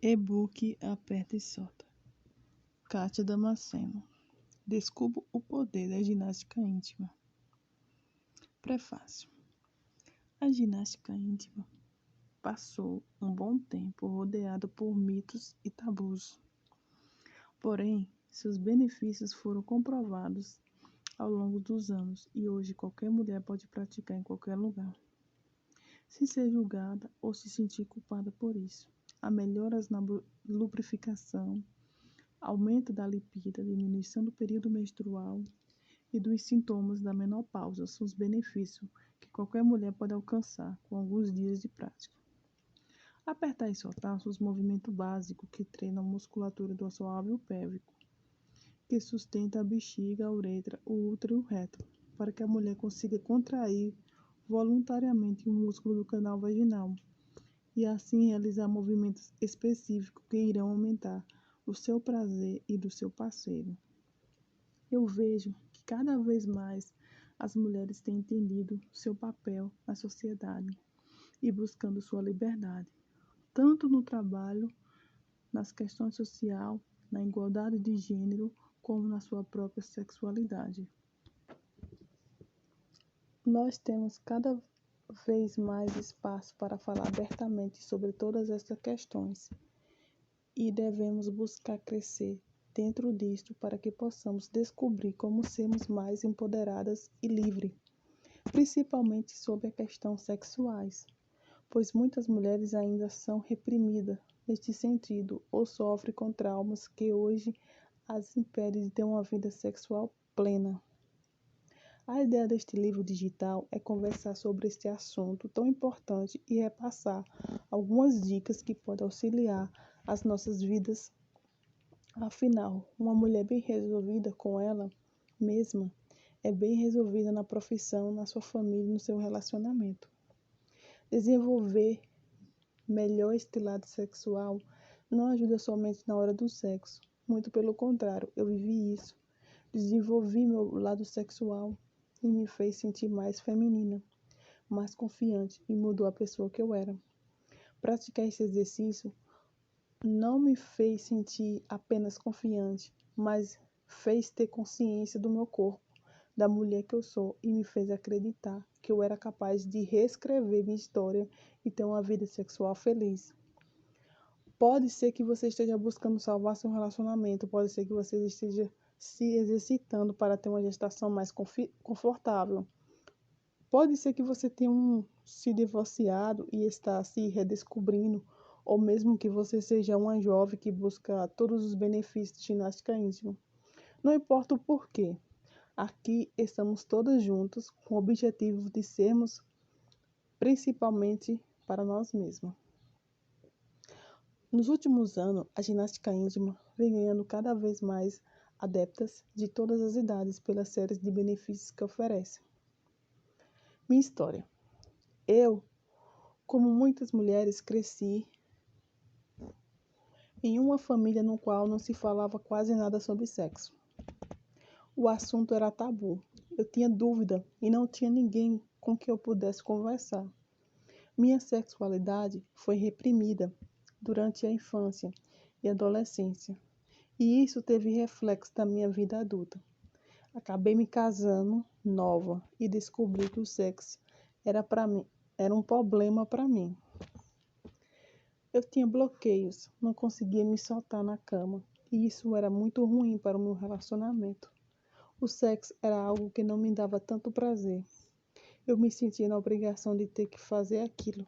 E-book Aperta e Solta. Kátia Damasceno. Descubra o poder da ginástica íntima. Prefácio. A ginástica íntima passou um bom tempo rodeada por mitos e tabus. Porém, seus benefícios foram comprovados ao longo dos anos e hoje qualquer mulher pode praticar em qualquer lugar, sem ser julgada ou se sentir culpada por isso. Há melhoras na lubrificação, aumento da libido, diminuição do período menstrual e dos sintomas da menopausa são os benefícios que qualquer mulher pode alcançar com alguns dias de prática. Apertar e soltar são os movimentos básicos que treinam a musculatura do assoalho pélvico, que sustenta a bexiga, a uretra, o útero e o reto, para que a mulher consiga contrair voluntariamente o músculo do canal vaginal e assim realizar movimentos específicos que irão aumentar o seu prazer e do seu parceiro. Eu vejo que cada vez mais as mulheres têm entendido seu papel na sociedade e buscando sua liberdade, tanto no trabalho, nas questões sociais, na igualdade de gênero, como na sua própria sexualidade. Nós temos cada vez mais espaço para falar abertamente sobre todas essas questões e devemos buscar crescer dentro disto para que possamos descobrir como sermos mais empoderadas e livres, principalmente sobre a questão sexuais, pois muitas mulheres ainda são reprimidas neste sentido ou sofrem com traumas que hoje as impedem de ter uma vida sexual plena. A ideia deste livro digital é conversar sobre este assunto tão importante e repassar algumas dicas que podem auxiliar as nossas vidas. Afinal, uma mulher bem resolvida com ela mesma é bem resolvida na profissão, na sua família e no seu relacionamento. Desenvolver melhor este lado sexual não ajuda somente na hora do sexo, muito pelo contrário, eu vivi isso. Desenvolvi meu lado sexual e me fez sentir mais feminina, mais confiante e mudou a pessoa que eu era. Praticar esse exercício não me fez sentir apenas confiante, mas fez ter consciência do meu corpo, da mulher que eu sou e me fez acreditar que eu era capaz de reescrever minha história e ter uma vida sexual feliz. Pode ser que você esteja buscando salvar seu relacionamento, pode ser que você esteja se exercitando para ter uma gestação mais confortável. Pode ser que você tenha se divorciado e está se redescobrindo, ou mesmo que você seja uma jovem que busca todos os benefícios de ginástica íntima. Não importa o porquê, aqui estamos todas juntos com o objetivo de sermos principalmente para nós mesmos. Nos últimos anos, a ginástica íntima vem ganhando cada vez mais adeptas de todas as idades pelas séries de benefícios que oferece. Minha história. Eu, como muitas mulheres, cresci em uma família no qual não se falava quase nada sobre sexo. O assunto era tabu. Eu tinha dúvida e não tinha ninguém com quem eu pudesse conversar. Minha sexualidade foi reprimida durante a infância e adolescência, e isso teve reflexo na minha vida adulta. Acabei me casando nova e descobri que o sexo era um problema para mim. Eu tinha bloqueios, não conseguia me soltar na cama, e isso era muito ruim para o meu relacionamento. O sexo era algo que não me dava tanto prazer. Eu me sentia na obrigação de ter que fazer aquilo.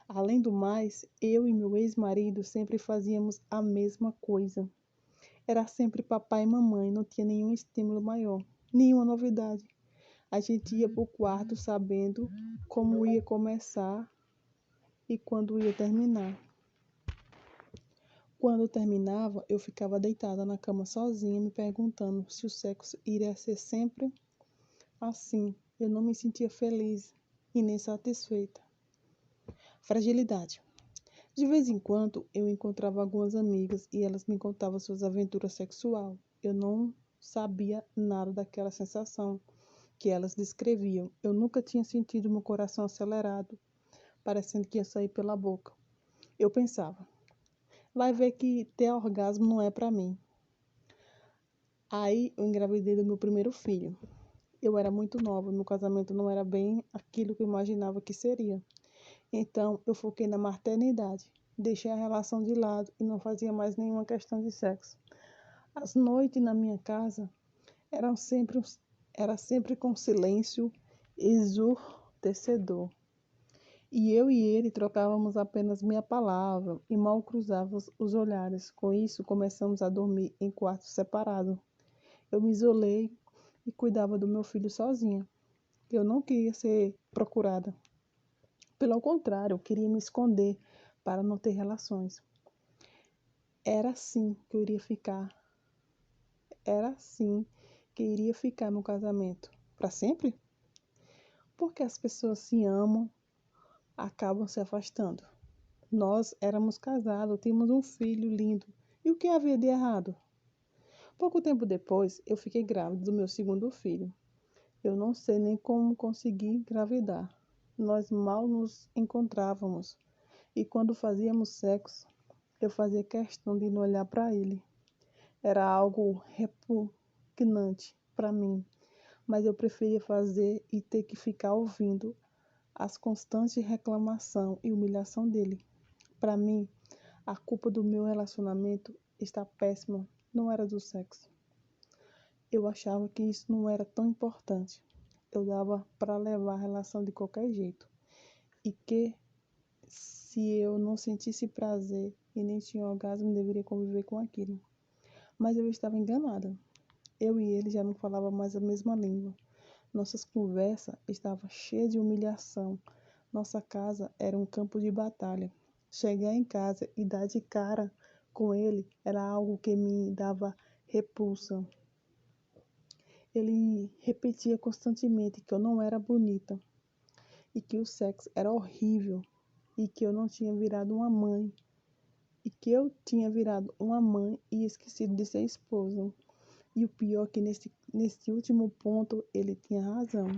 Além do mais, eu e meu ex-marido sempre fazíamos a mesma coisa. Era sempre papai e mamãe, não tinha nenhum estímulo maior, nenhuma novidade. A gente ia para o quarto sabendo como ia começar e quando ia terminar. Quando terminava, eu ficava deitada na cama sozinha, me perguntando se o sexo iria ser sempre assim. Eu não me sentia feliz e nem satisfeita. Fragilidade. De vez em quando, eu encontrava algumas amigas e elas me contavam suas aventuras sexuais. Eu não sabia nada daquela sensação que elas descreviam. Eu nunca tinha sentido meu coração acelerado, parecendo que ia sair pela boca. Eu pensava, vai ver que ter orgasmo não é para mim. Aí eu engravidei do meu primeiro filho. Eu era muito nova, meu casamento não era bem aquilo que eu imaginava que seria. Então eu foquei na maternidade, deixei a relação de lado e não fazia mais nenhuma questão de sexo. As noites na minha casa eram sempre, era sempre com silêncio ensurdecedor. E eu e ele trocávamos apenas meia palavra e mal cruzávamos os olhares. Com isso, começamos a dormir em quartos separados. Eu me isolei e cuidava do meu filho sozinha. Eu não queria ser procurada. Pelo contrário, eu queria me esconder para não ter relações. Era assim que eu iria ficar. Era assim que iria ficar meu casamento. Para sempre? Porque as pessoas se amam, acabam se afastando. Nós éramos casados, tínhamos um filho lindo. E o que havia de errado? Pouco tempo depois, eu fiquei grávida do meu segundo filho. Eu não sei nem como consegui engravidar. Nós mal nos encontrávamos. E quando fazíamos sexo, eu fazia questão de não olhar para ele. Era algo repugnante para mim, mas eu preferia fazer e ter que ficar ouvindo as constantes reclamação e humilhação dele. Para mim, a culpa do meu relacionamento está péssima, não era do sexo. Eu achava que isso não era tão importante. Eu dava para levar a relação de qualquer jeito. E que se eu não sentisse prazer e nem tinha orgasmo, deveria conviver com aquilo. Mas eu estava enganada. Eu e ele já não falava mais a mesma língua. Nossas conversas estavam cheias de humilhação. Nossa casa era um campo de batalha. Chegar em casa e dar de cara com ele era algo que me dava repulsa. Ele repetia constantemente que eu não era bonita e que o sexo era horrível e que eu não tinha virado uma mãe e que eu tinha virado uma mãe e esquecido de ser esposa. E o pior é que nesse último ponto ele tinha razão.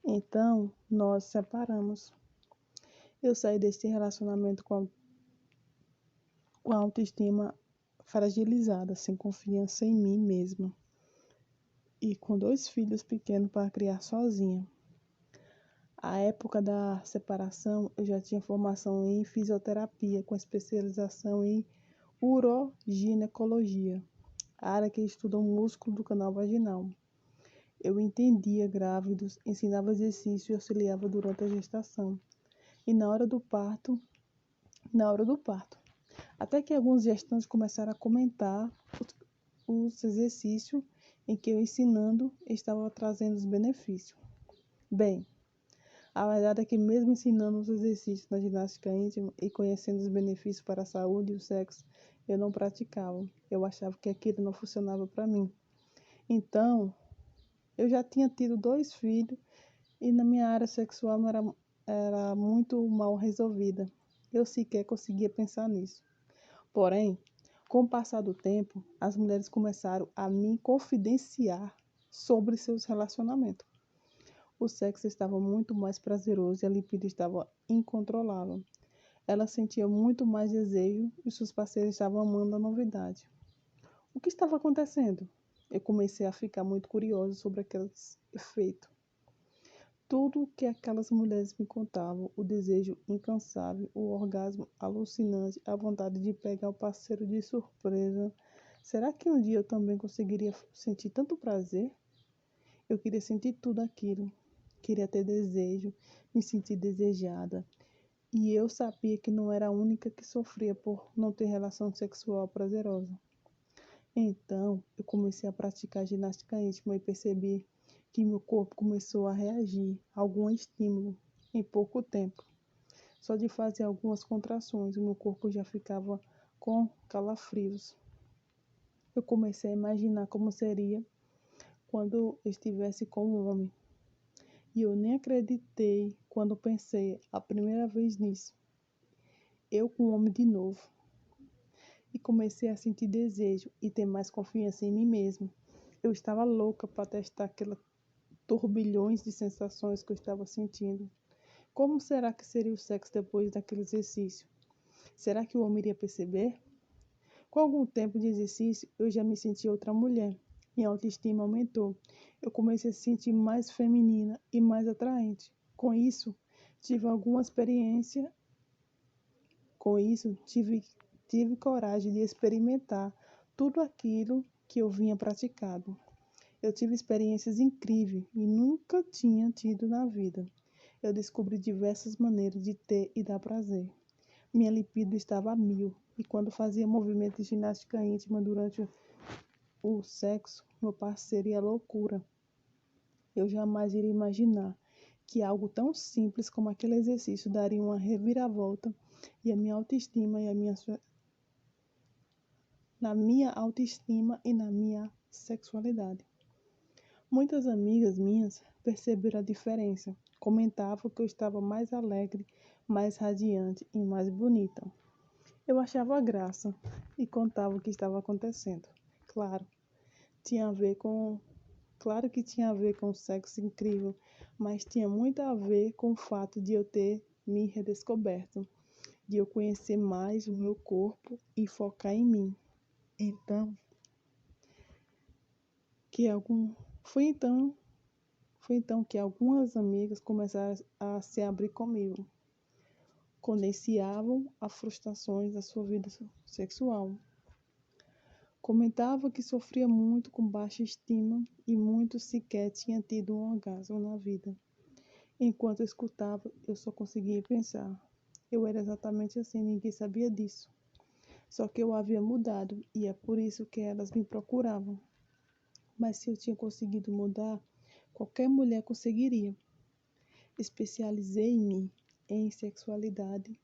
Então, nós separamos. Eu saí desse relacionamento com a autoestima fragilizada, sem confiança em mim mesma. E com 2 filhos pequenos para criar sozinha. A época da separação, eu já tinha formação em fisioterapia, com especialização em uroginecologia, a área que estuda o músculo do canal vaginal. Eu entendia grávidos, ensinava exercício e auxiliava durante a gestação. E na hora do parto. Até que alguns gestantes começaram a comentar os exercícios em que eu ensinando estava trazendo os benefícios. Bem, a verdade é que mesmo ensinando os exercícios na ginástica íntima e conhecendo os benefícios para a saúde e o sexo, eu não praticava. Eu achava que aquilo não funcionava para mim. Então, eu já tinha tido 2 filhos e na minha área sexual não era muito mal resolvida. Eu sequer conseguia pensar nisso. Porém, com o passar do tempo, as mulheres começaram a me confidenciar sobre seus relacionamentos. O sexo estava muito mais prazeroso e a libido estava incontrolável. Ela sentia muito mais desejo e seus parceiros estavam amando a novidade. O que estava acontecendo? Eu comecei a ficar muito curiosa sobre aqueles efeitos. Tudo o que aquelas mulheres me contavam, o desejo incansável, o orgasmo alucinante, a vontade de pegar o parceiro de surpresa. Será que um dia eu também conseguiria sentir tanto prazer? Eu queria sentir tudo aquilo. Queria ter desejo, me sentir desejada. E eu sabia que não era a única que sofria por não ter relação sexual prazerosa. Então, eu comecei a praticar ginástica íntima e percebi que meu corpo começou a reagir a algum estímulo em pouco tempo. Só de fazer algumas contrações, o meu corpo já ficava com calafrios. Eu comecei a imaginar como seria quando eu estivesse com um homem. E eu nem acreditei quando pensei a primeira vez nisso. Eu com um homem de novo. E comecei a sentir desejo e ter mais confiança em mim mesma. Eu estava louca para testar aquelas turbilhões de sensações que eu estava sentindo. Como será que seria o sexo depois daquele exercício? Será que o homem iria perceber? Com algum tempo de exercício, eu já me senti outra mulher. Minha autoestima aumentou. Eu comecei a se sentir mais feminina e mais atraente. Tive alguma experiência. Com isso, tive coragem de experimentar tudo aquilo que eu vinha praticando. Eu tive experiências incríveis e nunca tinha tido na vida. Eu descobri diversas maneiras de ter e dar prazer. Minha libido estava a mil, e quando fazia movimento de ginástica íntima durante o sexo, meu parceiro ia à loucura. Eu jamais iria imaginar que algo tão simples como aquele exercício daria uma reviravolta e a minha autoestima e na minha autoestima e na minha sexualidade. Muitas amigas minhas perceberam a diferença. Comentavam que eu estava mais alegre, mais radiante e mais bonita. Eu achava graça e contava o que estava acontecendo. Claro, tinha a ver com, claro que tinha a ver com o sexo incrível, mas tinha muito a ver com o fato de eu ter me redescoberto, de eu conhecer mais o meu corpo e focar em mim. Então, que algum foi então Foi então que algumas amigas começaram a se abrir comigo. Condenciavam as frustrações da sua vida sexual. Comentava que sofria muito com baixa estima e muito sequer tinha tido um orgasmo na vida. Enquanto eu escutava, eu só conseguia pensar. Eu era exatamente assim, ninguém sabia disso. Só que eu havia mudado e é por isso que elas me procuravam. Mas se eu tinha conseguido mudar, qualquer mulher conseguiria. Especializei-me em sexualidade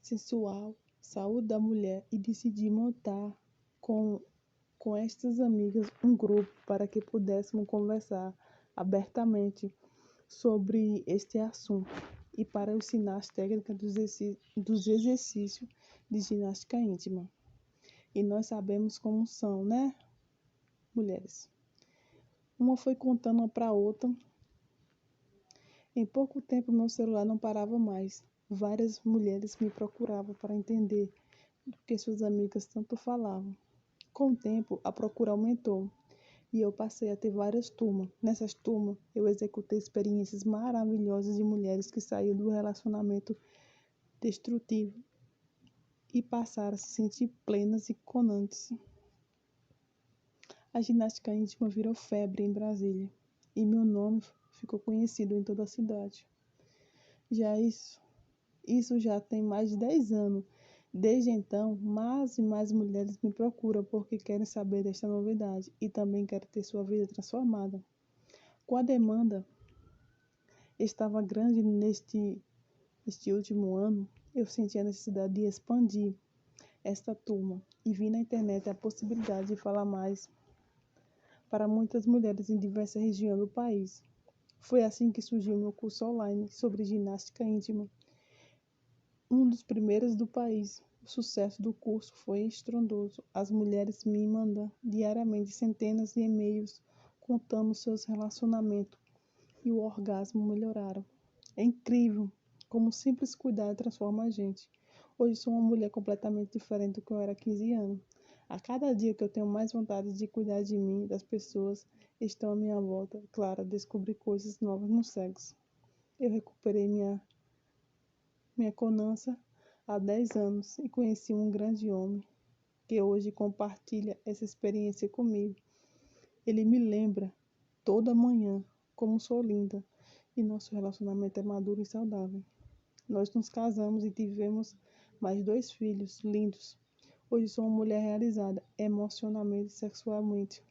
sensual, saúde da mulher e decidi montar com, com estas amigas um grupo para que pudéssemos conversar abertamente sobre este assunto e para ensinar as técnicas dos exercícios de ginástica íntima. E nós sabemos como são, né, mulheres? Uma foi contando uma para outra. Em pouco tempo, meu celular não parava mais. Várias mulheres me procuravam para entender do que suas amigas tanto falavam. Com o tempo, a procura aumentou e eu passei a ter várias turmas. Nessas turmas, eu executei experiências maravilhosas de mulheres que saíram do relacionamento destrutivo e passaram a se sentir plenas e conantes. A ginástica íntima virou febre em Brasília e meu nome ficou conhecido em toda a cidade. Isso já tem mais de 10 anos. Desde então, mais e mais mulheres me procuram porque querem saber desta novidade e também querem ter sua vida transformada. Com a demanda estava grande neste último ano, eu senti a necessidade de expandir esta turma e vi na internet a possibilidade de falar mais para muitas mulheres em diversas regiões do país. Foi assim que surgiu meu curso online sobre ginástica íntima, um dos primeiros do país. O sucesso do curso foi estrondoso. As mulheres me mandam diariamente centenas de e-mails contando seus relacionamentos e o orgasmo melhoraram. É incrível como um simples cuidado transforma a gente. Hoje sou uma mulher completamente diferente do que eu era há 15 anos. A cada dia que eu tenho mais vontade de cuidar de mim, das pessoas que estão à minha volta, claro, descobri coisas novas no sexo. Eu recuperei minha conança há 10 anos e conheci um grande homem que hoje compartilha essa experiência comigo. Ele me lembra toda manhã como sou linda e nosso relacionamento é maduro e saudável. Nós nos casamos e tivemos mais 2 filhos lindos. Hoje sou uma mulher realizada emocionalmente e sexualmente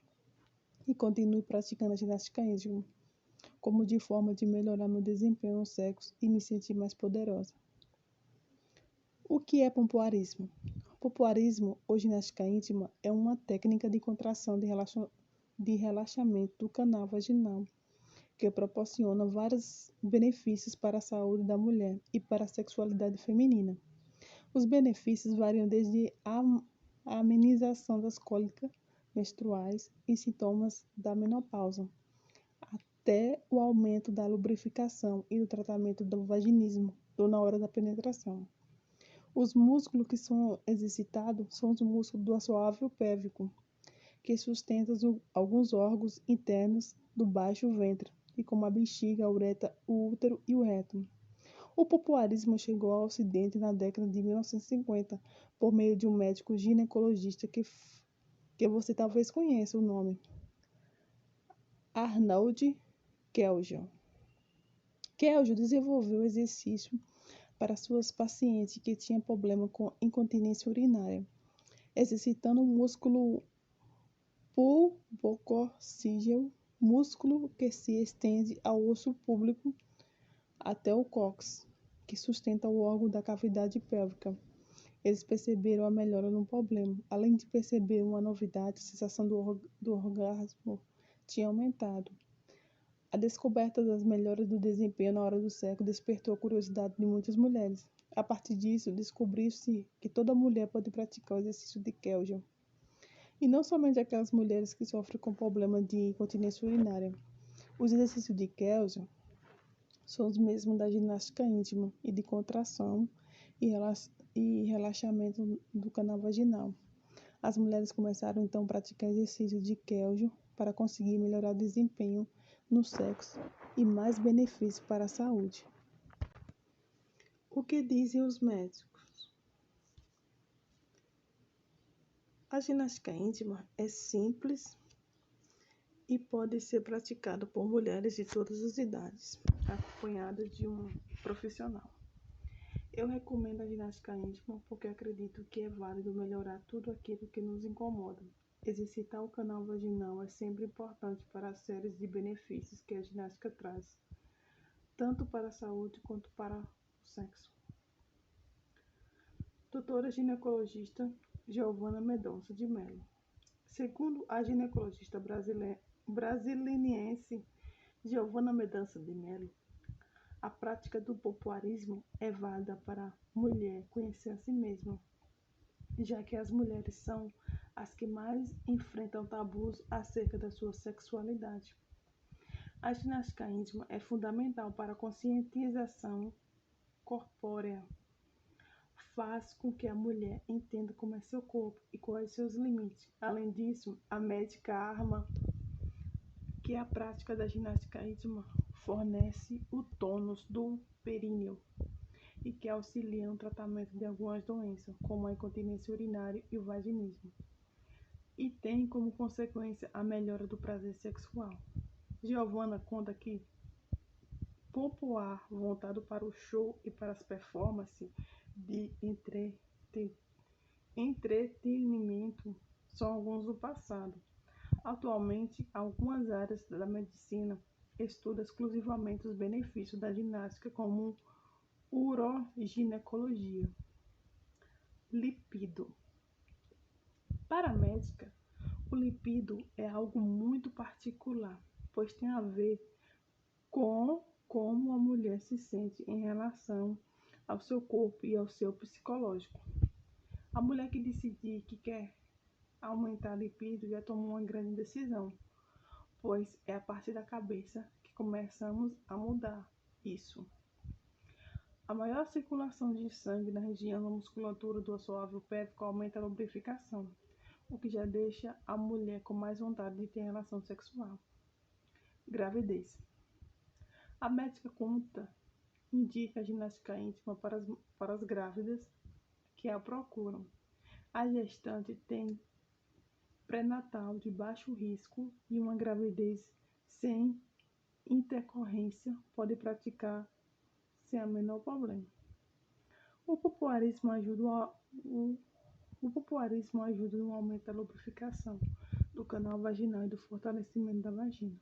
e continuo praticando a ginástica íntima como de forma de melhorar meu desempenho no sexo e me sentir mais poderosa. O que é pompoarismo? Pompoarismo ou ginástica íntima é uma técnica de contração de relaxamento do canal vaginal que proporciona vários benefícios para a saúde da mulher e para a sexualidade feminina. Os benefícios variam desde a amenização das cólicas menstruais e sintomas da menopausa, até o aumento da lubrificação e do tratamento do vaginismo, ou na hora da penetração. Os músculos que são exercitados são os músculos do assoalho pélvico, que sustentam alguns órgãos internos do baixo ventre, e como a bexiga, a uretra, o útero e o reto. O popularismo chegou ao Ocidente na década de 1950 por meio de um médico ginecologista que você talvez conheça o nome, Arnold Keljon. Keljon desenvolveu exercício para suas pacientes que tinham problema com incontinência urinária, exercitando o músculo pulbococcígeo, músculo que se estende ao osso público até o cóccix, que sustenta o órgão da cavidade pélvica. Eles perceberam a melhora no problema. Além de perceber uma novidade, a sensação do orgasmo tinha aumentado. A descoberta das melhoras do desempenho na hora do sexo despertou a curiosidade de muitas mulheres. A partir disso, descobriu-se que toda mulher pode praticar o exercício de Keljon. E não somente aquelas mulheres que sofrem com problema de incontinência urinária. Os exercícios de Keljon são os mesmos da ginástica íntima e de contração e relaxamento do canal vaginal. As mulheres começaram então a praticar exercícios de Keljon para conseguir melhorar o desempenho no sexo e mais benefícios para a saúde. O que dizem os médicos? A ginástica íntima é simples e pode ser praticada por mulheres de todas as idades, acompanhadas de um profissional. Eu recomendo a ginástica íntima porque acredito que é válido melhorar tudo aquilo que nos incomoda. Exercitar o canal vaginal é sempre importante para as séries de benefícios que a ginástica traz, tanto para a saúde quanto para o sexo. Doutora ginecologista Giovana Mendonça de Mello. Segundo a ginecologista brasiliense Giovana Mendonça de Mello, a prática do pompoarismo é válida para a mulher conhecer a si mesma, já que as mulheres são as que mais enfrentam tabus acerca da sua sexualidade. A ginástica íntima é fundamental para a conscientização corpórea. Faz com que a mulher entenda como é seu corpo e quais seus limites. Além disso, a médica afirma que a prática da ginástica íntima fornece o tônus do períneo e que auxilia no tratamento de algumas doenças, como a incontinência urinária e o vaginismo, e tem como consequência a melhora do prazer sexual. Giovana conta que pompoar, voltado para o show e para as performances de entretenimento, são alguns do passado. Atualmente, algumas áreas da medicina estudam exclusivamente os benefícios da ginástica, como uroginecologia. Lipido. Para a médica, o lipido é algo muito particular, pois tem a ver com como a mulher se sente em relação ao seu corpo e ao seu psicológico. A mulher que decidir que quer aumentar lipido já tomou uma grande decisão, pois é a partir da cabeça que começamos a mudar isso. A maior circulação de sangue na região da musculatura do assoalho pélvico aumenta a lubrificação, o que já deixa a mulher com mais vontade de ter relação sexual. Gravidez. A médica indica a ginástica íntima para as grávidas que a procuram. A gestante tem pré-natal de baixo risco e uma gravidez sem intercorrência pode praticar sem o menor problema. O pompoarismo ajuda no aumento da lubrificação do canal vaginal e do fortalecimento da vagina.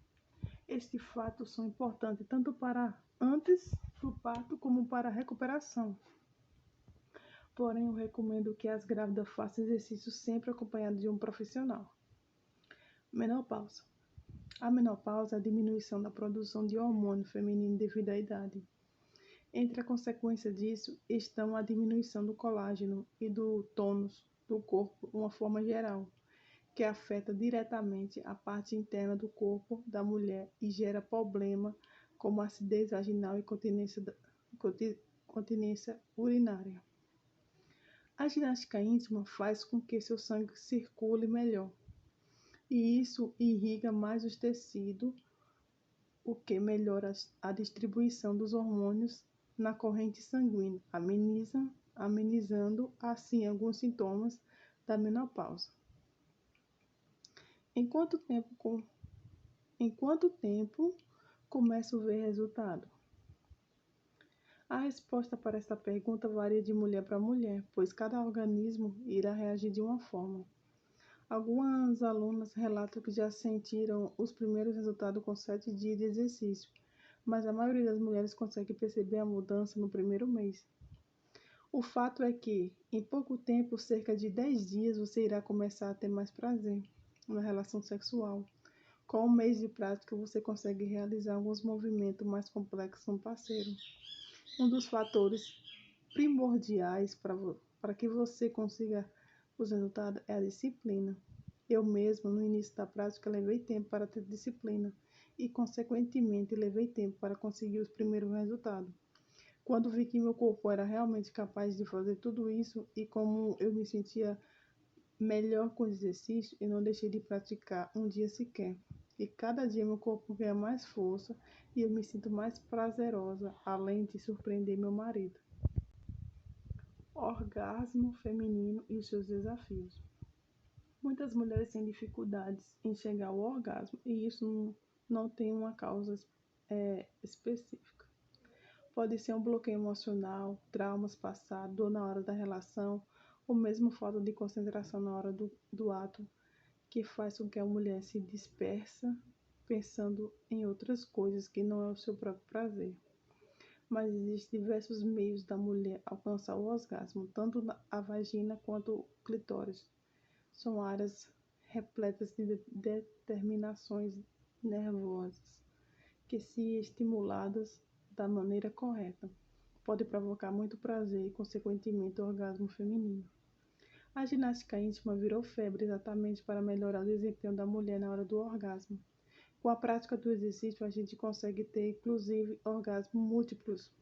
Estes fatos são importantes tanto para antes do parto como para a recuperação. Porém, eu recomendo que as grávidas façam exercício sempre acompanhado de um profissional. Menopausa. A menopausa é a diminuição da produção de hormônio feminino devido à idade. Entre a consequência disso estão a diminuição do colágeno e do tônus do corpo de uma forma geral, que afeta diretamente a parte interna do corpo da mulher e gera problemas como acidez vaginal e incontinência urinária. A ginástica íntima faz com que seu sangue circule melhor, e isso irriga mais os tecidos, o que melhora a distribuição dos hormônios na corrente sanguínea, amenizando assim alguns sintomas da menopausa. Em quanto tempo começo a ver resultado? A resposta para esta pergunta varia de mulher para mulher, pois cada organismo irá reagir de uma forma. Algumas alunas relatam que já sentiram os primeiros resultados com 7 dias de exercício, mas a maioria das mulheres consegue perceber a mudança no primeiro mês. O fato é que, em pouco tempo, cerca de 10 dias, você irá começar a ter mais prazer na relação sexual. Com um mês de prática, você consegue realizar alguns movimentos mais complexos no parceiro. Um dos fatores primordiais para que você consiga os resultados é a disciplina. Eu mesma, no início da prática, levei tempo para ter disciplina e, consequentemente, levei tempo para conseguir os primeiros resultados. Quando vi que meu corpo era realmente capaz de fazer tudo isso e como eu me sentia melhor com o exercício, eu não deixei de praticar um dia sequer. E cada dia meu corpo ganha mais força e eu me sinto mais prazerosa, além de surpreender meu marido. Orgasmo feminino e os seus desafios. Muitas mulheres têm dificuldades em chegar ao orgasmo e isso não tem uma causa específica. Pode ser um bloqueio emocional, traumas passados, dor na hora da relação, ou mesmo falta de concentração na hora do ato, que faz com que a mulher se dispersa pensando em outras coisas que não é o seu próprio prazer. Mas existem diversos meios da mulher alcançar o orgasmo, tanto a vagina quanto o clitóris. São áreas repletas de determinações nervosas que, se estimuladas da maneira correta, pode provocar muito prazer e, consequentemente, o orgasmo feminino. A ginástica íntima virou febre exatamente para melhorar o desempenho da mulher na hora do orgasmo. Com a prática do exercício, a gente consegue ter, inclusive, orgasmos múltiplos.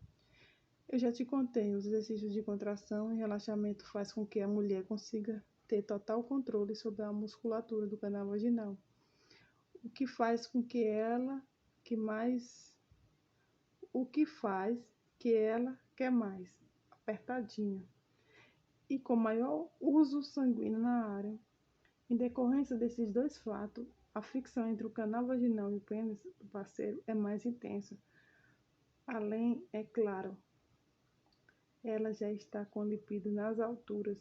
Eu já te contei, os exercícios de contração e relaxamento faz com que a mulher consiga ter total controle sobre a musculatura do canal vaginal, o que faz com que ela quer mais, apertadinha, e com maior uso sanguíneo na área. Em decorrência desses dois fatos, a fricção entre o canal vaginal e o pênis do parceiro é mais intensa. Além, é claro, ela já está com libido nas alturas,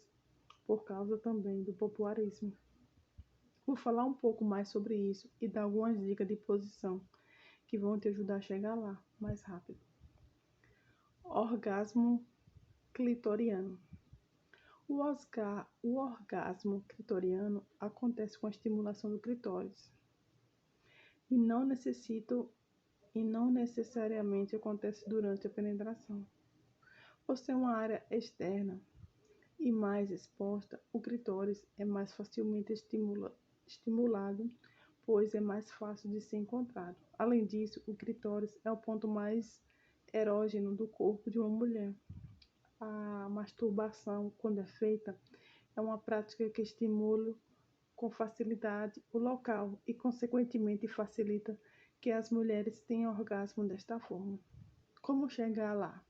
por causa também do popularismo. Vou falar um pouco mais sobre isso e dar algumas dicas de posição que vão te ajudar a chegar lá mais rápido. Orgasmo clitoriano. O orgasmo clitoriano acontece com a estimulação do clitóris e não necessariamente acontece durante a penetração. Por ser uma área externa e mais exposta, o clitóris é mais facilmente estimulado, pois é mais fácil de ser encontrado. Além disso, o clitóris é o ponto mais erógeno do corpo de uma mulher. A masturbação, quando é feita, é uma prática que estimula com facilidade o local e, consequentemente, facilita que as mulheres tenham orgasmo desta forma. Como chegar lá?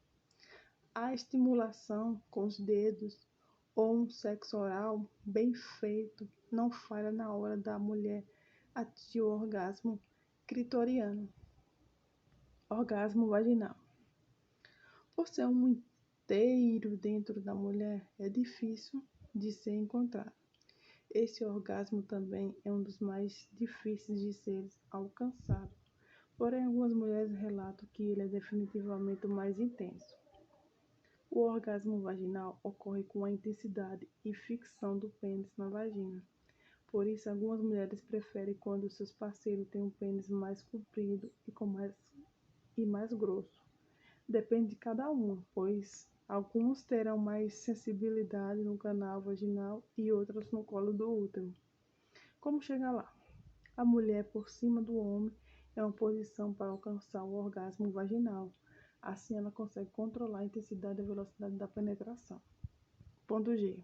A estimulação com os dedos ou um sexo oral bem feito não falha na hora da mulher atingir o orgasmo clitoriano. Orgasmo vaginal. Por ser um inteiro dentro da mulher, é difícil de ser encontrado. Esse orgasmo também é um dos mais difíceis de ser alcançado. Porém, algumas mulheres relatam que ele é definitivamente o mais intenso. O orgasmo vaginal ocorre com a intensidade e fixação do pênis na vagina. Por isso, algumas mulheres preferem quando seus parceiros têm um pênis mais comprido e mais grosso. Depende de cada uma, pois alguns terão mais sensibilidade no canal vaginal e outras no colo do útero. Como chegar lá? A mulher por cima do homem é uma posição para alcançar o orgasmo vaginal. Assim, ela consegue controlar a intensidade e a velocidade da penetração. Ponto G.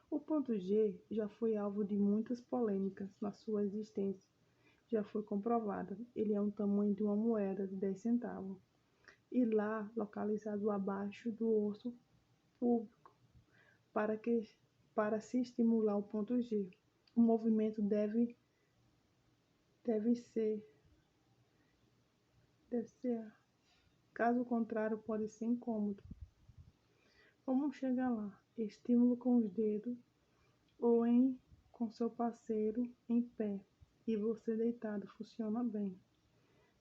O ponto G já foi alvo de muitas polêmicas na sua existência. Já foi comprovada. Ele é um tamanho de uma moeda de 10 centavos. E lá, localizado abaixo do osso público, para se estimular o ponto G. O movimento deve ser. Caso contrário, pode ser incômodo. Como chegar lá? Estímulo com os dedos ou com seu parceiro em pé e você deitado. Funciona bem.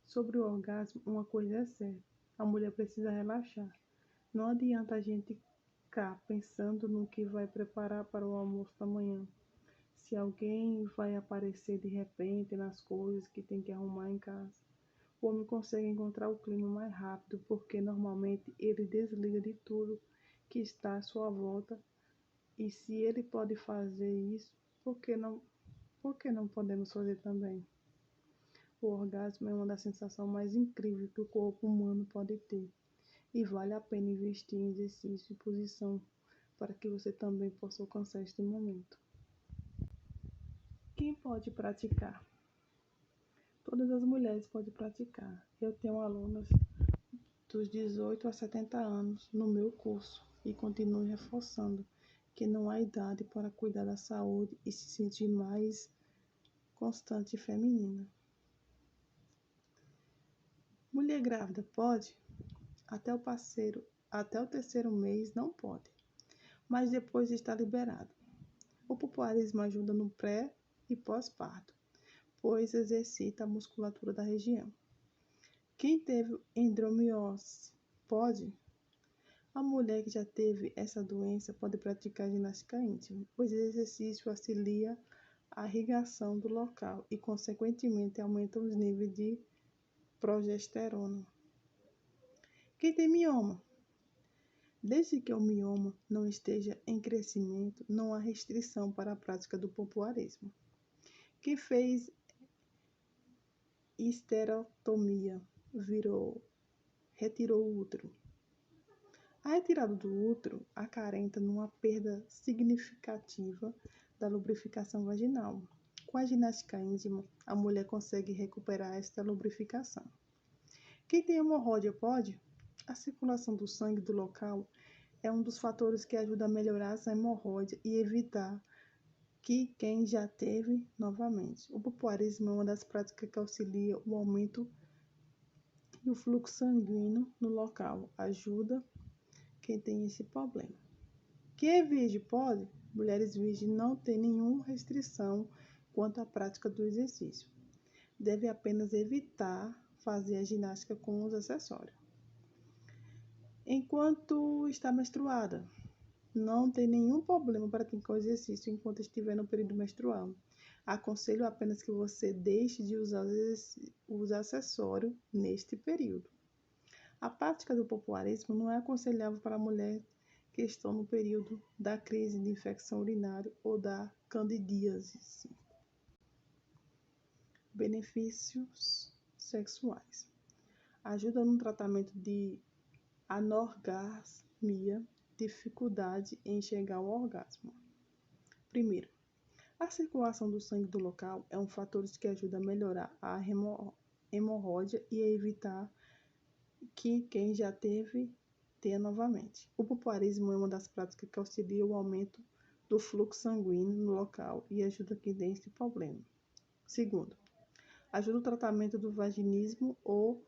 Sobre o orgasmo, uma coisa é certa. A mulher precisa relaxar. Não adianta a gente ficar pensando no que vai preparar para o almoço da manhã. Se alguém vai aparecer de repente nas coisas que tem que arrumar em casa. O homem consegue encontrar o clima mais rápido porque normalmente ele desliga de tudo que está à sua volta. E se ele pode fazer isso, por que não podemos fazer também? O orgasmo é uma das sensações mais incríveis que o corpo humano pode ter. E vale a pena investir em exercício e posição para que você também possa alcançar este momento. Quem pode praticar? Todas as mulheres podem praticar. Eu tenho alunas dos 18 a 70 anos no meu curso e continuo reforçando que não há idade para cuidar da saúde e se sentir mais constante e feminina. Mulher grávida pode? Até o terceiro mês não pode, mas depois está liberado. O pompoarismo ajuda no pré e pós-parto, pois exercita a musculatura da região. Quem teve endometriose pode? A mulher que já teve essa doença pode praticar ginástica íntima, pois o exercício auxilia a irrigação do local e, consequentemente, aumenta os níveis de progesterona. Quem tem mioma? Desde que o mioma não esteja em crescimento, não há restrição para a prática do pompoarismo. Quem fez esterectomia retirou o útero. A retirada do útero acarreta numa perda significativa da lubrificação vaginal. Com a ginástica íntima, a mulher consegue recuperar esta lubrificação. Quem tem hemorroida pode? A circulação do sangue do local é um dos fatores que ajuda a melhorar essa hemorroida e evitar que quem já teve novamente. O pompoarismo é uma das práticas que auxilia o aumento do fluxo sanguíneo no local. Ajuda quem tem esse problema. Quem é virgem pode? Mulheres virgens não têm nenhuma restrição quanto à prática do exercício. Deve apenas evitar fazer a ginástica com os acessórios. Enquanto está menstruada, não tem nenhum problema para praticar o exercício enquanto estiver no período menstrual. Aconselho apenas que você deixe de usar os acessórios neste período. A prática do pompoarismo não é aconselhável para mulheres que estão no período da crise de infecção urinária ou da candidíase. Benefícios sexuais. Ajuda no tratamento de anorgasmia, dificuldade em chegar ao orgasmo. Primeiro, a circulação do sangue do local é um fator que ajuda a melhorar a hemorroida e a evitar que quem já teve tenha novamente. O pompoarismo é uma das práticas que auxilia o aumento do fluxo sanguíneo no local e ajuda quem tem esse problema. Segundo, ajuda o tratamento do vaginismo ou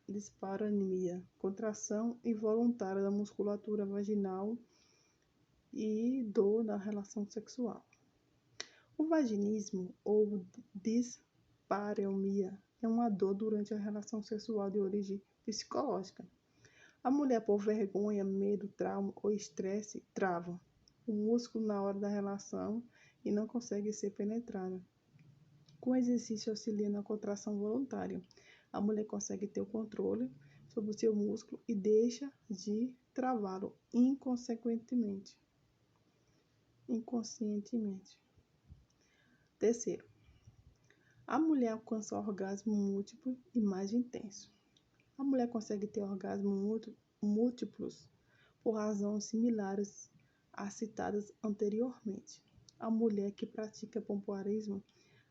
dispareunia, contração involuntária da musculatura vaginal e dor na relação sexual. O vaginismo ou dispareunia é uma dor durante a relação sexual de origem psicológica. A mulher, por vergonha, medo, trauma ou estresse, trava o músculo na hora da relação e não consegue ser penetrada. Com o exercício auxilia na contração voluntária. A mulher consegue ter o controle sobre o seu músculo e deixa de travá-lo inconscientemente. Terceiro, a mulher alcança orgasmo múltiplo e mais intenso. A mulher consegue ter orgasmos múltiplos por razões similares às citadas anteriormente. A mulher que pratica pompoarismo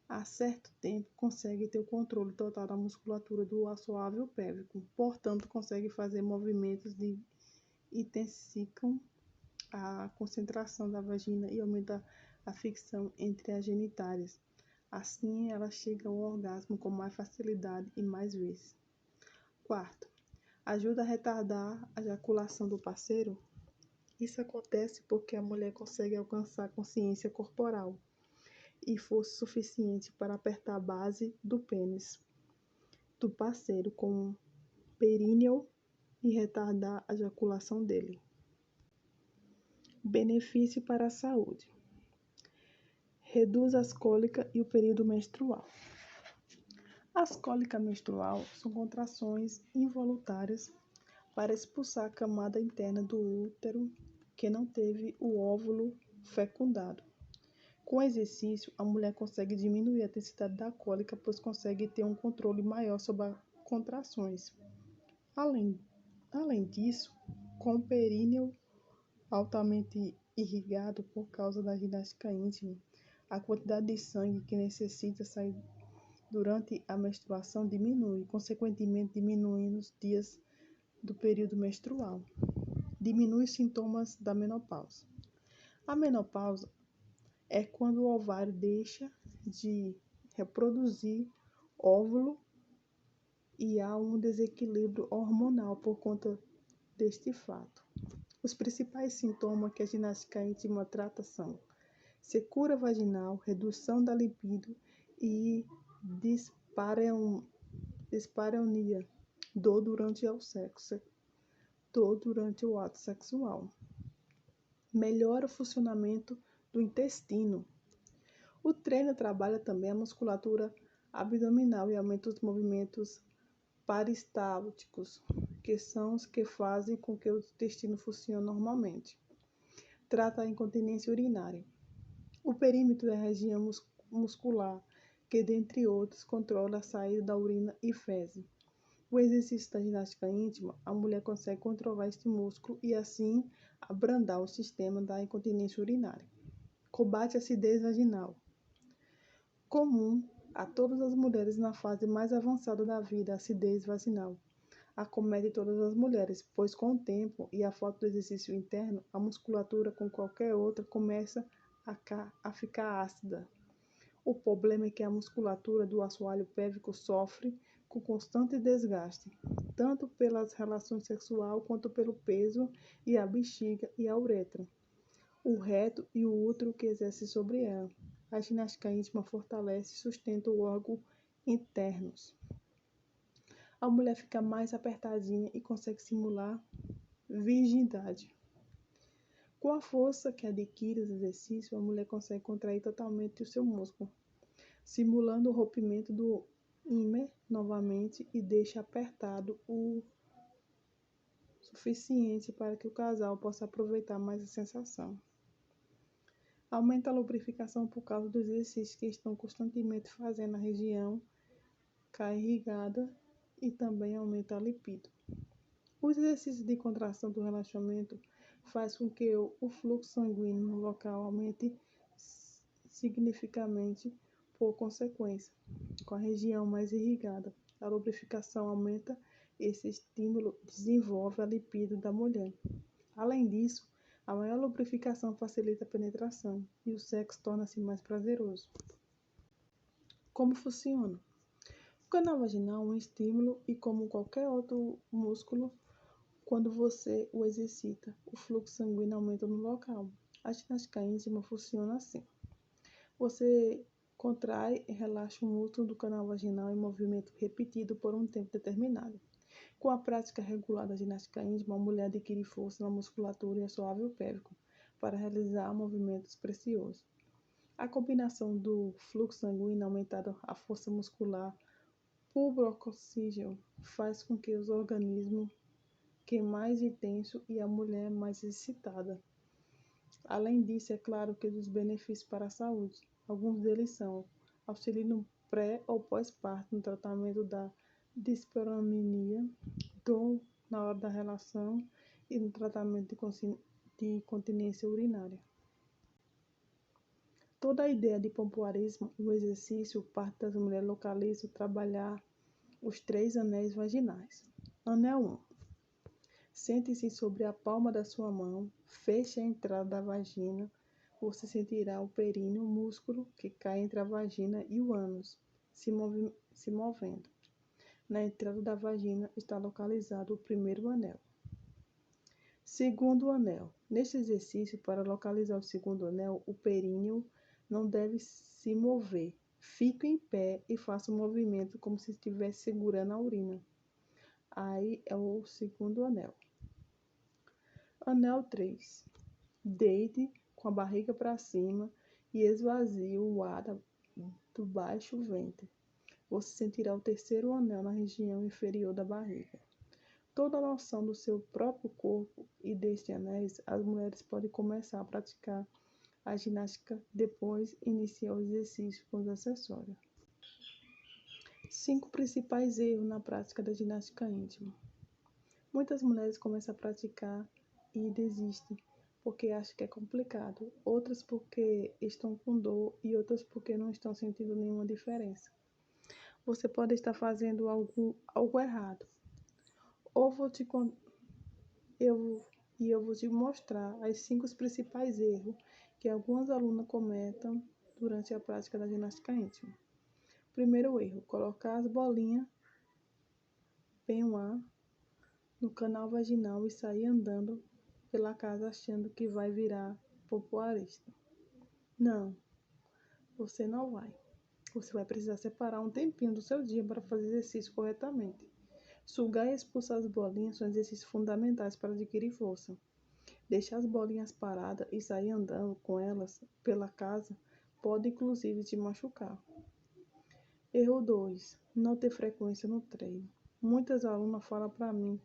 há certo tempo consegue ter o controle total da musculatura do assoalho pélvico, portanto consegue fazer movimentos que intensificam a concentração da vagina e aumenta a fricção entre as genitálias. Assim, ela chega ao orgasmo com mais facilidade e mais vezes. Quarto, ajuda a retardar a ejaculação do parceiro. Isso acontece porque a mulher consegue alcançar consciência corporal e força suficiente para apertar a base do pênis do parceiro com o períneo e retardar a ejaculação dele. Benefício para a saúde. Reduz as cólicas e o período menstrual. As cólicas menstrual são contrações involuntárias para expulsar a camada interna do útero que não teve o óvulo fecundado. Com o exercício, a mulher consegue diminuir a intensidade da cólica, pois consegue ter um controle maior sobre as contrações. Além disso, com o períneo altamente irrigado por causa da ginástica íntima, a quantidade de sangue que necessita sair durante a menstruação diminui, consequentemente diminuindo os dias do período menstrual. Diminui os sintomas da menopausa. A menopausa é quando o ovário deixa de reproduzir óvulo e há um desequilíbrio hormonal por conta deste fato. Os principais sintomas que a ginástica íntima trata são secura vaginal, redução da libido e dispareunia, dor durante o ato sexual. Melhora o funcionamento do intestino. O treino trabalha também a musculatura abdominal e aumenta os movimentos peristálticos, que são os que fazem com que o intestino funcione normalmente. Trata a incontinência urinária. O perímetro é a região muscular que, dentre outros, controla a saída da urina e fezes. O exercício da ginástica íntima, a mulher consegue controlar este músculo e, assim, abrandar o sistema da incontinência urinária. Combate a acidez vaginal. Comum a todas as mulheres na fase mais avançada da vida, a acidez vaginal acomete todas as mulheres, pois com o tempo e a falta do exercício interno, a musculatura, como qualquer outra, começa a ficar ácida. O problema é que a musculatura do assoalho pélvico sofre com constante desgaste, tanto pelas relações sexuais quanto pelo peso e a bexiga e a uretra, o reto e o útero que exerce sobre ela. A ginástica íntima fortalece e sustenta o órgão internos. A mulher fica mais apertadinha e consegue simular virgindade. Com a força que adquire os exercícios, a mulher consegue contrair totalmente o seu músculo, simulando o rompimento do ímã novamente e deixa apertado o suficiente para que o casal possa aproveitar mais a sensação. Aumenta a lubrificação por causa dos exercícios que estão constantemente fazendo a região irrigada e também aumenta a libido. Os exercícios de contração do relaxamento faz com que o fluxo sanguíneo no local aumente significativamente por consequência. Com a região mais irrigada, a lubrificação aumenta e esse estímulo desenvolve a libido da mulher. Além disso, a maior lubrificação facilita a penetração e o sexo torna-se mais prazeroso. Como funciona? O canal vaginal é um estímulo e, como qualquer outro músculo, quando você o exercita, o fluxo sanguíneo aumenta no local. A ginástica íntima funciona assim. Você contrai e relaxa o músculo do canal vaginal em movimento repetido por um tempo determinado. Com a prática regular da ginástica íntima, a mulher adquire força na musculatura e assoalho pélvico para realizar movimentos preciosos. A combinação do fluxo sanguíneo aumentado à força muscular por oxígeno faz com que os organismos que mais intenso e a mulher mais excitada. Além disso, é claro que dos benefícios para a saúde. Alguns deles são auxílio no pré ou pós-parto, no tratamento da dispareunia, dor na hora da relação e no tratamento de continência urinária. Toda a ideia de pompoarismo, o exercício, parte das mulheres localizam trabalhar os 3 anéis vaginais. Anel 1. Sente-se sobre a palma da sua mão, feche a entrada da vagina. Você sentirá o períneo, músculo que cai entre a vagina e o ânus, se movendo. Na entrada da vagina está localizado o primeiro anel. Segundo anel. Neste exercício, para localizar o segundo anel, o períneo não deve se mover. Fique em pé e faça um movimento como se estivesse segurando a urina. Aí é o segundo anel. Anel 3. Deite com a barriga para cima e esvazie o ar do baixo ventre. Você sentirá o terceiro anel na região inferior da barriga. Toda a noção do seu próprio corpo e destes anéis, as mulheres podem começar a praticar a ginástica depois iniciar o exercício com os acessórios. 5 principais erros na prática da ginástica íntima. Muitas mulheres começam a praticar e desistem porque acham que é complicado, outras porque estão com dor e outras porque não estão sentindo nenhuma diferença. Você pode estar fazendo algo errado. Eu vou te mostrar os 5 principais erros que algumas alunas cometem durante a prática da ginástica íntima. Primeiro erro, colocar as bolinhas penuar no canal vaginal e sair andando pela casa achando que vai virar pompoarista. Não, você não vai. Você vai precisar separar um tempinho do seu dia para fazer exercício corretamente. Sugar e expulsar as bolinhas são exercícios fundamentais para adquirir força. Deixar as bolinhas paradas e sair andando com elas pela casa pode inclusive te machucar. Erro 2. Não ter frequência no treino. Muitas alunas falam para mim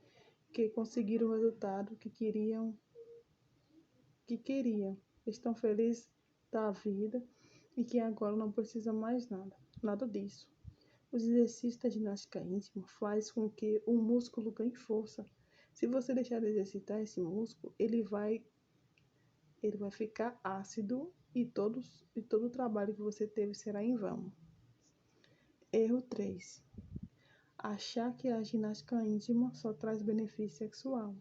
que conseguiram o resultado que queriam. Estão felizes da vida e que agora não precisam mais nada. Nada disso. Os exercícios da ginástica íntima fazem com que o músculo ganhe força. Se você deixar de exercitar esse músculo, ele vai ficar ácido e todo o trabalho que você teve será em vão. Erro 3. Achar que a ginástica íntima só traz benefício sexual.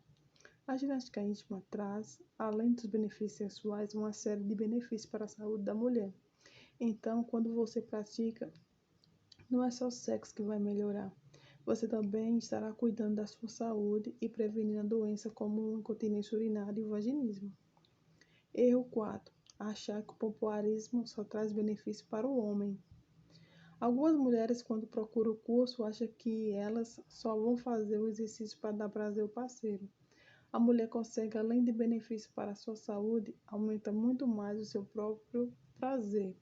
A ginástica íntima traz, além dos benefícios sexuais, uma série de benefícios para a saúde da mulher. Então, quando você pratica, não é só o sexo que vai melhorar. Você também estará cuidando da sua saúde e prevenindo a doença como incontinência urinária e vaginismo. Erro 4. Achar que o pompoarismo só traz benefício para o homem. Algumas mulheres, quando procuram o curso, acham que elas só vão fazer o exercício para dar prazer ao parceiro. A mulher consegue, além de benefícios para a sua saúde, aumenta muito mais o seu próprio prazer,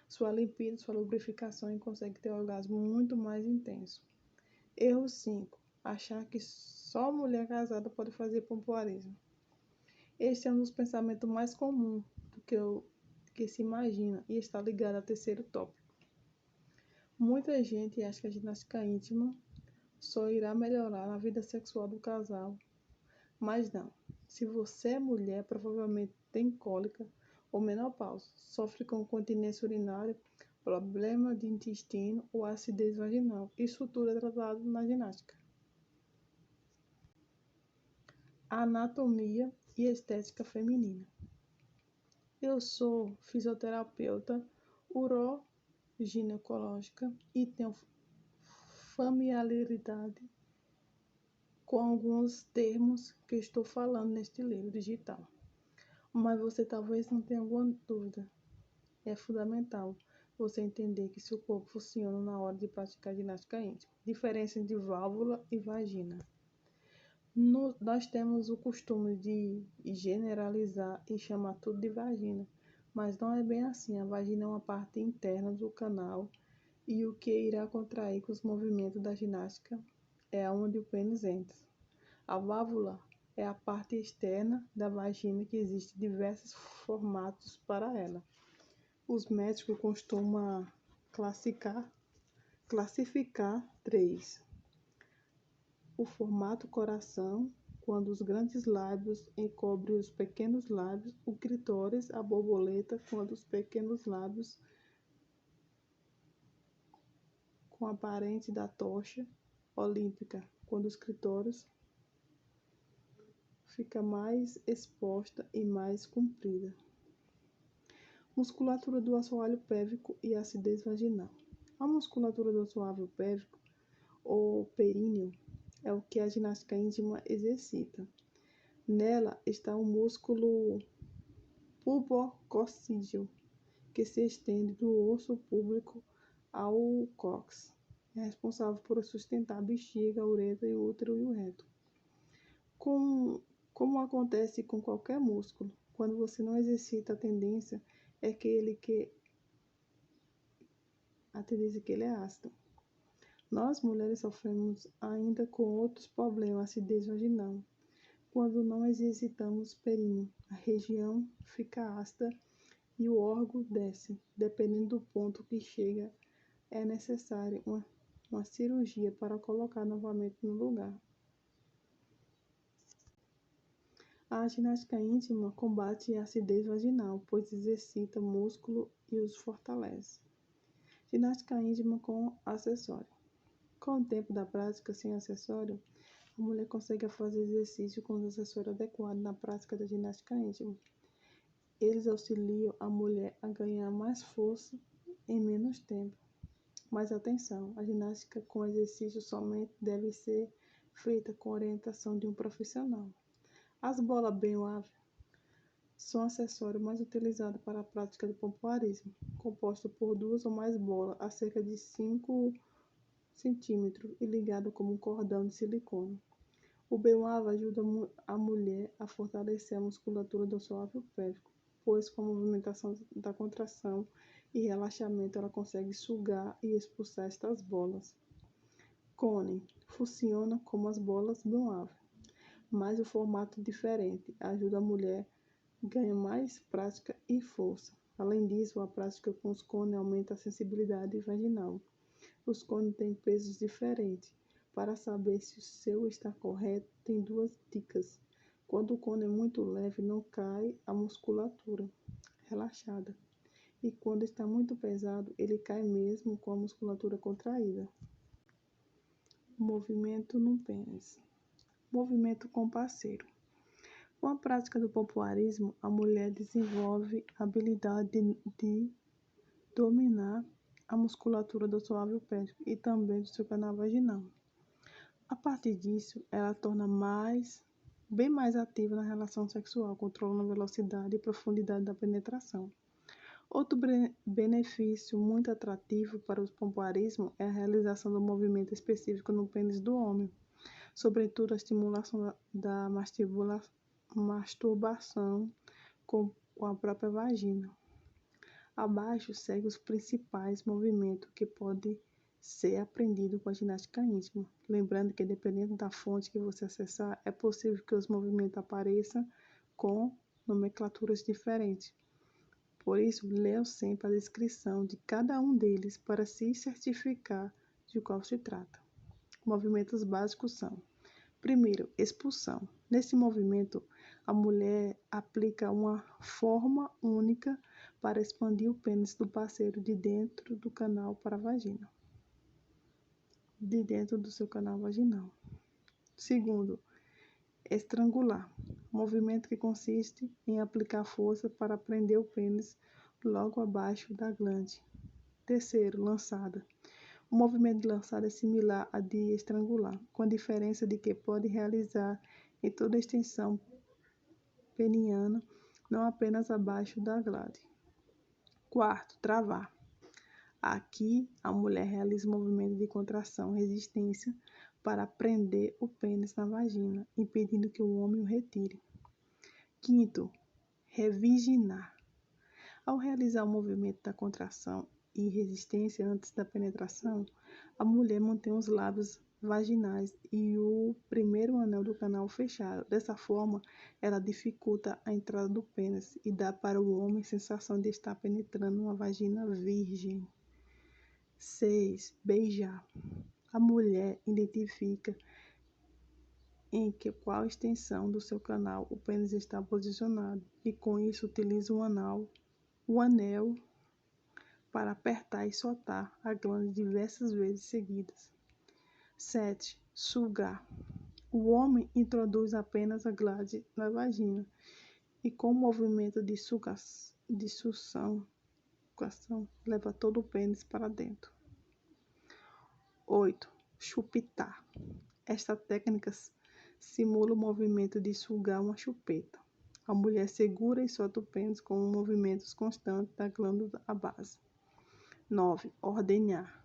sua libido, sua lubrificação e consegue ter um orgasmo muito mais intenso. Erro 5. Achar que só mulher casada pode fazer pompoarismo. Este é um dos pensamentos mais comuns do que se imagina e está ligado ao terceiro tópico. Muita gente acha que a ginástica íntima só irá melhorar a vida sexual do casal, mas não. Se você é mulher, provavelmente tem cólica ou menopausa, sofre com incontinência urinária, problema de intestino ou acidez vaginal. Isso tudo é tratado na ginástica. Anatomia e estética feminina. Eu sou fisioterapeuta uroginecológica e tenho familiaridade com alguns termos que estou falando neste livro digital. Mas você talvez não tenha alguma dúvida. É fundamental você entender que seu corpo funciona na hora de praticar ginástica íntima. Diferença entre válvula e vagina. Nós temos o costume de generalizar e chamar tudo de vagina, mas não é bem assim. A vagina é uma parte interna do canal e o que irá contrair com os movimentos da ginástica é onde o pênis entra. A válvula é a parte externa da vagina que existe diversos formatos para ela. Os médicos costumam classificar 3. O formato coração, quando os grandes lábios encobrem os pequenos lábios. O clitóris, a borboleta, quando os pequenos lábios com a parente da tocha olímpica, quando os clitóris fica mais exposta e mais comprida. Musculatura do assoalho pélvico e acidez vaginal. A musculatura do assoalho pélvico ou períneo é o que a ginástica íntima exercita. Nela está o músculo pubococcígeo, que se estende do osso púbico ao cóccix. É responsável por sustentar a bexiga, a uretra, o útero e o reto. Como acontece com qualquer músculo, quando você não exercita, a tendência é que ele é ácido. Nós, mulheres, sofremos ainda com outros problemas, acidez vaginal. Quando não exercitamos períneo, a região fica ácida e o órgão desce. Dependendo do ponto que chega, é necessária uma cirurgia para colocar novamente no lugar. A ginástica íntima combate a acidez vaginal, pois exercita músculo e os fortalece. Ginástica íntima com acessório. Com o tempo da prática sem acessório, a mulher consegue fazer exercício com os acessórios adequados na prática da ginástica íntima. Eles auxiliam a mulher a ganhar mais força em menos tempo. Mas atenção, a ginástica com exercício somente deve ser feita com orientação de um profissional. As bolas bem-wave são acessórios mais utilizados para a prática do pompoarismo, composto por 2 ou mais bolas a cerca de 5 centímetros e ligado como um cordão de silicone. O bem-wave ajuda a mulher a fortalecer a musculatura do assoalho pélvico, pois com a movimentação da contração e relaxamento ela consegue sugar e expulsar estas bolas. Cone funciona como as bolas bem-wave, mas o formato diferente ajuda a mulher a ganhar mais prática e força. Além disso, a prática com os cones aumenta a sensibilidade vaginal. Os cones têm pesos diferentes. Para saber se o seu está correto, tem 2 dicas. Quando o cone é muito leve, não cai a musculatura relaxada. E quando está muito pesado, ele cai mesmo com a musculatura contraída. Movimento no pênis. Movimento com parceiro. Com a prática do pompoarismo, a mulher desenvolve a habilidade de dominar a musculatura do assoalho pélvico e também do seu canal vaginal. A partir disso, ela torna bem mais ativa na relação sexual, controlando a velocidade e profundidade da penetração. Outro benefício muito atrativo para o pompoarismo é a realização do movimento específico no pênis do homem, sobretudo a estimulação da masturbação com a própria vagina. Abaixo segue os principais movimentos que podem ser aprendidos com a ginástica íntima. Lembrando que, dependendo da fonte que você acessar, é possível que os movimentos apareçam com nomenclaturas diferentes. Por isso, leia sempre a descrição de cada um deles para se certificar de qual se trata. Movimentos básicos são: primeiro, expulsão. Nesse movimento, a mulher aplica uma forma única para expandir o pênis do parceiro de dentro do canal para a vagina. De dentro do seu canal vaginal. Segundo, estrangular. Movimento que consiste em aplicar força para prender o pênis logo abaixo da glande. Terceiro, lançada. O movimento de lançada é similar a de estrangular, com a diferença de que pode realizar em toda a extensão peniana, não apenas abaixo da glande. Quarto, travar. Aqui, a mulher realiza um movimento de contração, resistência, para prender o pênis na vagina, impedindo que o homem o retire. Quinto, reviginar. Ao realizar o movimento da contração e resistência antes da penetração, a mulher mantém os lábios vaginais e o primeiro anel do canal fechado. Dessa forma, ela dificulta a entrada do pênis e dá para o homem a sensação de estar penetrando uma vagina virgem. 6. Beijar. A mulher identifica em que qual extensão do seu canal o pênis está posicionado e com isso utiliza o anel para apertar e soltar a glândula diversas vezes seguidas. 7. Sugar. O homem introduz apenas a glande na vagina e com o movimento de sucção leva todo o pênis para dentro. 8. Chupitar. Esta técnica simula o movimento de sugar uma chupeta. A mulher segura e solta o pênis com movimentos constantes da glândula à base. 9. Ordenhar.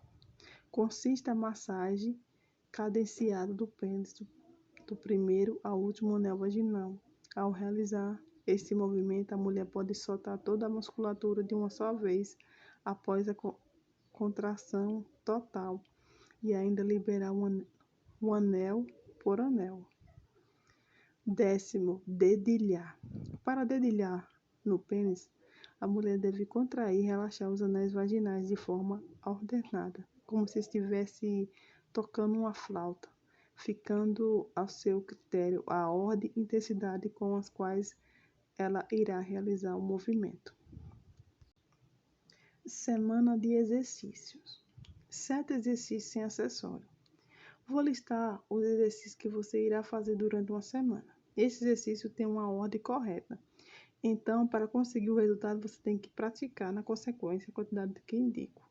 Consiste a massagem cadenciada do pênis do primeiro ao último anel vaginal. Ao realizar esse movimento, a mulher pode soltar toda a musculatura de uma só vez após a contração total e ainda liberar um anel por anel. 10. Dedilhar. Para dedilhar no pênis, a mulher deve contrair e relaxar os anéis vaginais de forma ordenada, como se estivesse tocando uma flauta, ficando ao seu critério a ordem e intensidade com as quais ela irá realizar o movimento. Semana de exercícios. 7 exercícios sem acessório. Vou listar os exercícios que você irá fazer durante uma semana. Esse exercício tem uma ordem correta. Então, para conseguir o resultado, você tem que praticar na consequência a quantidade que indico.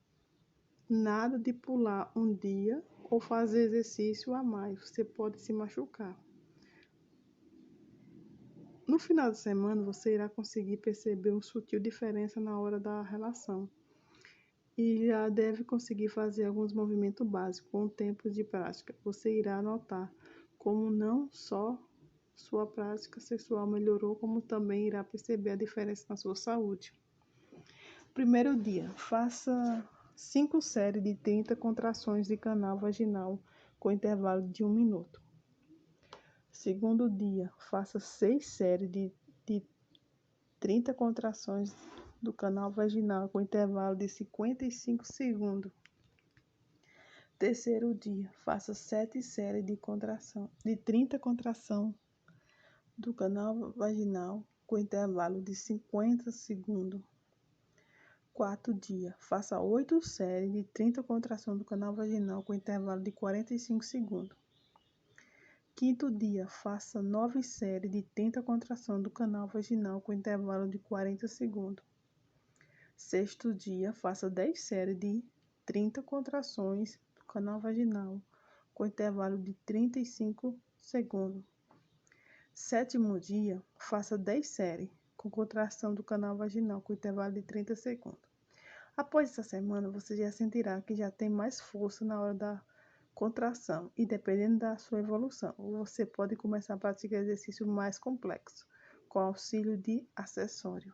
Nada de pular um dia ou fazer exercício a mais. Você pode se machucar. No final de semana, você irá conseguir perceber uma sutil diferença na hora da relação. E já deve conseguir fazer alguns movimentos básicos com o tempo de prática. Você irá notar como não só sua prática sexual melhorou, como também irá perceber a diferença na sua saúde. Primeiro dia, faça 5 séries de 30 contrações de canal vaginal com intervalo de 1 minuto. Segundo dia, faça 6 séries de 30 contrações do canal vaginal com intervalo de 55 segundos. Terceiro dia, faça 7 séries de 30 contrações do canal vaginal com intervalo de 50 segundos. Quarto dia, faça 8 séries de 30 contrações do canal vaginal com intervalo de 45 segundos. Quinto dia, faça 9 séries de 30 contrações do canal vaginal com intervalo de 40 segundos. Sexto dia, faça 10 séries de 30 contrações do canal vaginal com intervalo de 35 segundos. Sétimo dia, faça 10 séries com contração do canal vaginal com intervalo de 30 segundos. Após essa semana, você já sentirá que já tem mais força na hora da contração e dependendo da sua evolução, você pode começar a praticar exercício mais complexo com auxílio de acessório.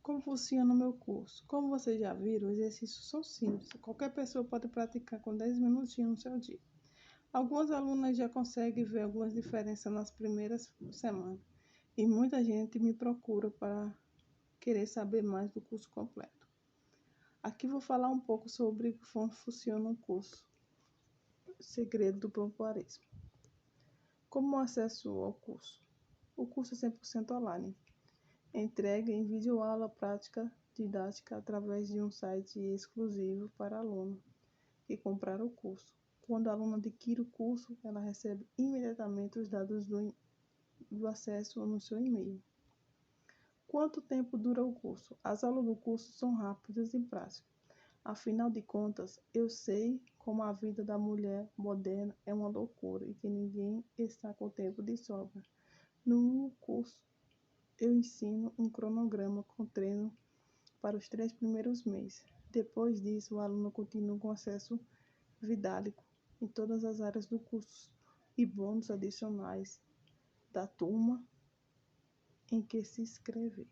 Como funciona o meu curso? Como vocês já viram, os exercícios são simples. Qualquer pessoa pode praticar com 10 minutinhos no seu dia. Algumas alunas já conseguem ver algumas diferenças nas primeiras semanas. E muita gente me procura para querer saber mais do curso completo. Aqui vou falar um pouco sobre como funciona o curso. Segredo do pompoarismo. Como acesso ao curso? O curso é 100% online. Entrega em videoaula prática didática através de um site exclusivo para aluno que comprar o curso. Quando a aluna adquire o curso, ela recebe imediatamente os dados do acesso no seu e-mail. Quanto tempo dura o curso? As aulas do curso são rápidas e práticas. Afinal de contas, eu sei como a vida da mulher moderna é uma loucura e que ninguém está com tempo de sobra. No curso, eu ensino um cronograma com treino para os 3 primeiros meses. Depois disso, o aluno continua com acesso vidálico em todas as áreas do curso e bônus adicionais da turma em que se inscrever.